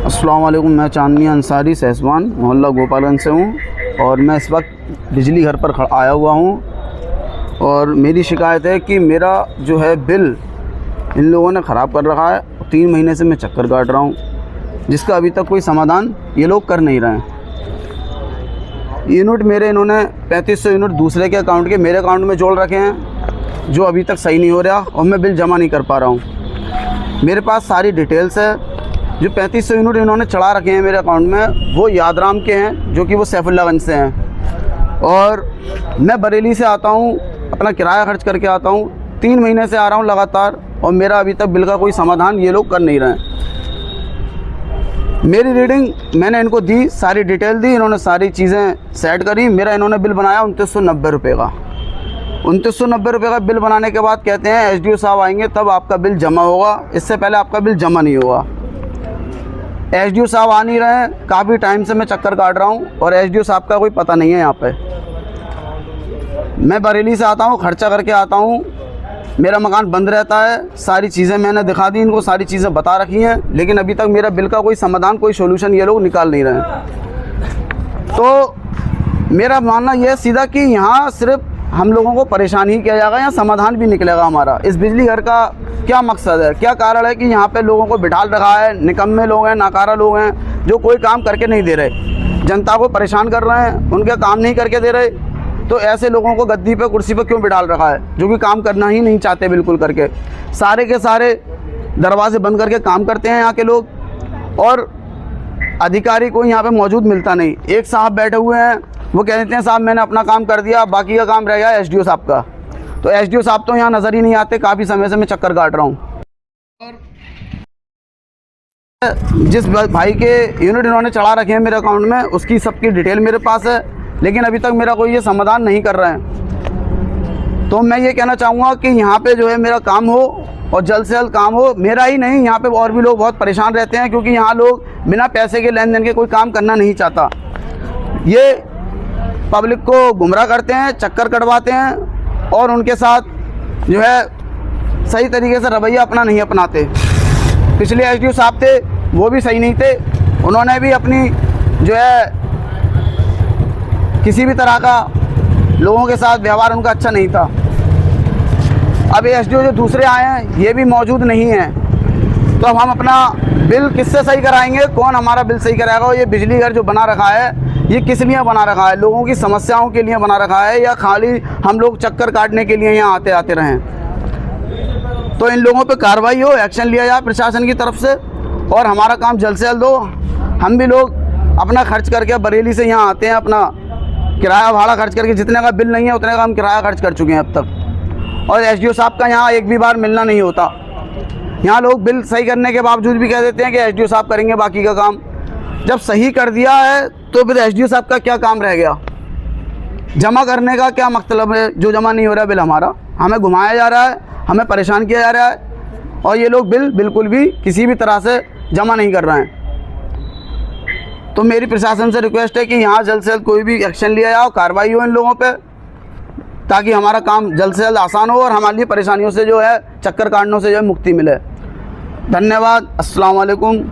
अस्सलाम वालेकुम। मैं चांदनी अंसारी सहसवान मोहल्ला गोपालगंज से हूँ और मैं इस वक्त बिजली घर पर आया हुआ हूँ और मेरी शिकायत है कि मेरा जो है बिल इन लोगों ने ख़राब कर रखा है। 3 महीने से मैं चक्कर काट रहा हूँ जिसका अभी तक कोई समाधान ये लोग कर नहीं रहे हैं। यूनिट मेरे इन्होंने 3500 यूनिट दूसरे के अकाउंट के मेरे अकाउंट में जोड़ रखे हैं जो अभी तक सही नहीं हो रहा और मैं बिल जमा नहीं कर पा रहा हूँ। मेरे पास सारी डिटेल्स है। जो 3500 यूनिट इन्होंने चढ़ा रखे हैं मेरे अकाउंट में वो यादराम के हैं जो कि वो सैफुल्लागंज से हैं और मैं बरेली से आता हूँ, अपना किराया खर्च करके आता हूँ। 3 महीने से आ रहा हूँ लगातार और मेरा अभी तक बिल का कोई समाधान ये लोग कर नहीं रहे हैं। मेरी रीडिंग मैंने इनको दी, सारी डिटेल दी, इन्होंने सारी चीज़ें सेट करी। मेरा इन्होंने बिल बनाया 2990 रुपये का। 2990 रुपये का बिल बनाने के बाद कहते हैं एसडीओ साहब आएंगे तब आपका बिल जमा होगा, इससे पहले आपका बिल जमा नहीं होगा। एसडीओ साहब आ नहीं रहे हैं। काफ़ी टाइम से मैं चक्कर काट रहा हूँ और एसडीओ साहब का कोई पता नहीं है यहाँ पे। मैं बरेली से आता हूँ, खर्चा करके आता हूँ, मेरा मकान बंद रहता है। सारी चीज़ें मैंने दिखा दी इनको, सारी चीज़ें बता रखी हैं, लेकिन अभी तक मेरा बिल का कोई समाधान, कोई सोल्यूशन ये लोग निकाल नहीं रहे हैं। तो मेरा मानना यह है सीधा कि यहाँ सिर्फ हम लोगों को परेशान ही किया जाएगा, यहाँ समाधान भी निकलेगा हमारा। इस बिजली घर का क्या मकसद है, क्या कारण है कि यहाँ पे लोगों को बिठाल रखा है। निकम्मे लोग हैं, नाकारा लोग हैं जो कोई काम करके नहीं दे रहे, जनता को परेशान कर रहे हैं, उनके काम नहीं करके दे रहे। तो ऐसे लोगों को गद्दी पे, कुर्सी पे क्यों बिठाल रखा है जो कि काम करना ही नहीं चाहते बिल्कुल करके। सारे के सारे दरवाजे बंद करके काम करते हैं यहाँ के लोग और अधिकारी कोई यहाँ पे मौजूद मिलता नहीं। एक साहब बैठे हुए हैं, वो कह देते हैं साहब मैंने अपना काम कर दिया, बाकी का काम रह गया एसडीओ साहब का। तो एसडीओ साहब तो यहाँ नज़र ही नहीं आते। काफ़ी समय से मैं चक्कर काट रहा हूँ। जिस भाई के यूनिट इन्होंने चढ़ा रखे हैं मेरे अकाउंट में, उसकी सबकी डिटेल मेरे पास है, लेकिन अभी तक मेरा कोई ये समाधान नहीं कर रहे हैं। तो मैं ये कहना चाहूँगा कि यहाँ पे जो है मेरा काम हो और जल्द से जल्द काम हो। मेरा ही नहीं, यहाँ पे और भी लोग बहुत परेशान रहते हैं क्योंकि यहाँ लोग बिना पैसे के लेन देन के कोई काम करना नहीं चाहता। ये पब्लिक को गुमराह करते हैं, चक्कर कटवाते हैं और उनके साथ जो है सही तरीके से रवैया अपना नहीं अपनाते। पिछले एसडीओ साहब थे वो भी सही नहीं थे, उन्होंने भी अपनी जो है किसी भी तरह का लोगों के साथ व्यवहार उनका अच्छा नहीं था। अब एसडीओ जो दूसरे आए हैं ये भी मौजूद नहीं हैं। तो अब हम अपना बिल किससे सही कराएंगे, कौन हमारा बिल सही कराएगा। और ये बिजली घर जो बना रखा है ये किस लिए बना रखा है, लोगों की समस्याओं के लिए बना रखा है या खाली हम लोग चक्कर काटने के लिए यहाँ आते आते रहें। तो इन लोगों पे कार्रवाई हो, एक्शन लिया जाए प्रशासन की तरफ से और हमारा काम जल्द से जल्द हो। हम भी लोग अपना खर्च करके बरेली से यहाँ आते हैं, अपना किराया भाड़ा खर्च करके, जितने का बिल नहीं है उतने का हम किराया खर्च कर चुके हैं अब तक। और एसडीओ साहब का यहाँ एक भी बार मिलना नहीं होता। यहाँ लोग बिल सही करने के बावजूद भी कह देते हैं कि एसडीओ साहब करेंगे बाकी का काम। जब सही कर दिया है तो फिर एसडीओ साहब का क्या काम रह गया, जमा करने का क्या मतलब है जो जमा नहीं हो रहा है बिल हमारा। हमें घुमाया जा रहा है, हमें परेशान किया जा रहा है और ये लोग बिल बिल्कुल भी किसी भी तरह से जमा नहीं कर रहे हैं। तो मेरी प्रशासन से रिक्वेस्ट है कि यहाँ जल्द से जल्द कोई भी एक्शन लिया जाए, कार्रवाई हो इन लोगों पे, ताकि हमारा काम जल्द से जल्द आसान हो और हमारे लिए परेशानियों से जो है चक्कर काटने से जो है मुक्ति मिले। धन्यवाद। अस्सलाम वालेकुम।